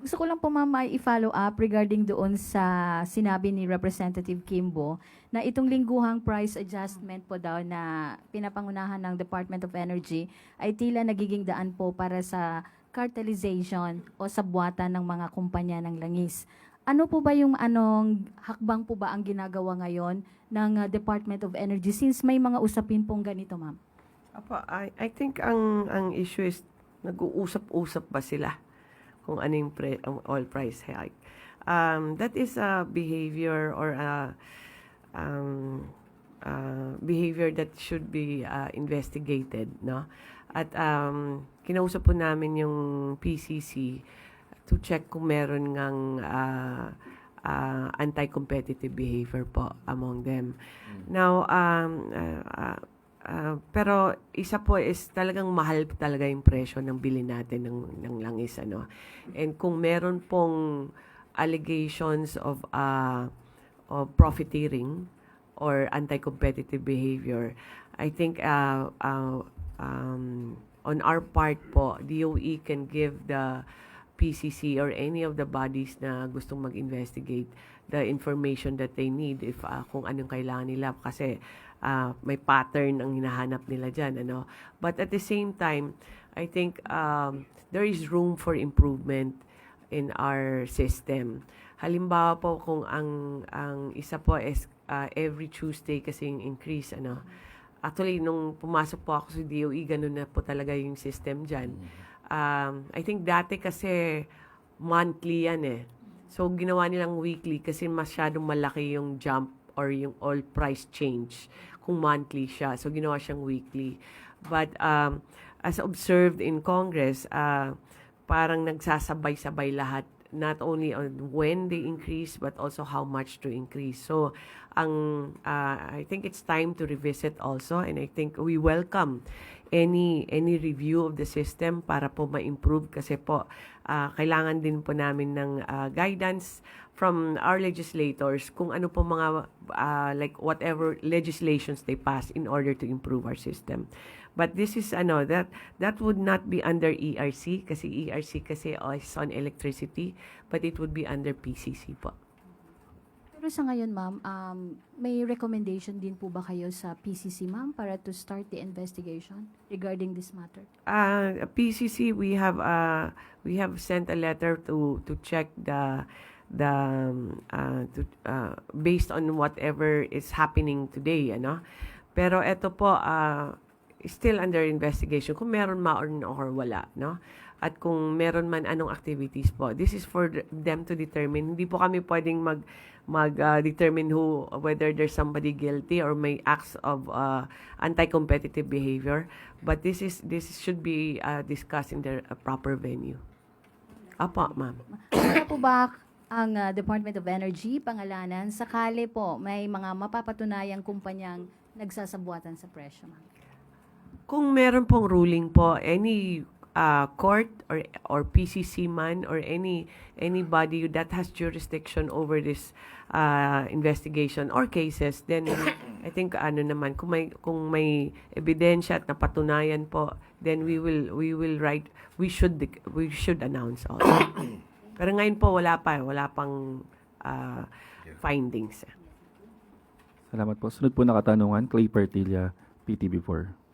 Gusto ko lang po ma'am ay i-follow up regarding doon sa sinabi ni Representative Kimbo na itong lingguhang price adjustment po daw na pinapangunahan ng Department of Energy ay tila nagiging daan po para sa cartelization o sabwatan ng mga kumpanya ng langis. Ano po ba yung hakbang po ba ang ginagawa ngayon ng Department of Energy since may mga usapin pong ganito, ma'am? I think ang issue is nag-uusap-usap ba sila kung ano yung ang oil price hike. That is a behavior or behavior that should be investigated, no? At kinausap po namin yung PCC to check kung meron ngang anti-competitive behavior po among them. Now, pero isa po is talagang mahal talaga yung presyo ng bili natin ng langis, ano. And kung meron pong allegations of profiteering or anti-competitive behavior, I think on our part po, DOE can give the PCC or any of the bodies na gustong mag-investigate the information that they need if kung anong kailangan nila kasi may pattern ang hinahanap nila dyan, ano. But at the same time, I think there is room for improvement in our system. Halimbawa po kung ang isa po is every Tuesday kasi yung increase, ano. Actually, nung pumasok po ako sa DOE, ganun na po talaga yung system dyan. I think dati kasi monthly yan eh. So, ginawa nilang weekly kasi masyadong malaki yung jump or yung oil price change kung monthly siya. So, ginawa siyang weekly. But as observed in Congress, parang nagsasabay-sabay lahat, not only on when they increase but also how much to increase. So, I think it's time to revisit also, and I think we welcome any review of the system para po ma-improve kasi po kailangan din po namin ng guidance from our legislators kung ano po mga like whatever legislations they pass in order to improve our system. But this is that would not be under ERC kasi ERC kasi is on electricity, but it would be under PCC po. Pero sa ngayon, ma'am, may recommendation din po ba kayo sa PCC, ma'am, para to start the investigation regarding this matter? PCC, we have sent a letter to check based on whatever is happening today, ano. Pero ito po still under investigation kung meron or wala, no? At kung meron man anong activities po. This is for them to determine. Hindi po kami pwedeng determine whether there's somebody guilty or may acts of anti-competitive behavior. But this should be discussed in the proper venue. Apo, ma'am. Ano po ba ang Department of Energy pangalanan sakali po may mga mapapatunayang kumpanyang nagsasabuatan sa presyo, ma'am? Kung meron pong ruling po, any court or PCC man or anybody that has jurisdiction over this investigation or cases, then I think naman kung may ebidensya at napatunayan po, then we should announce also. Pero ngayon po wala pang findings. Salamat po. Sunod po na katanungan, Clay Partilla, PTV4.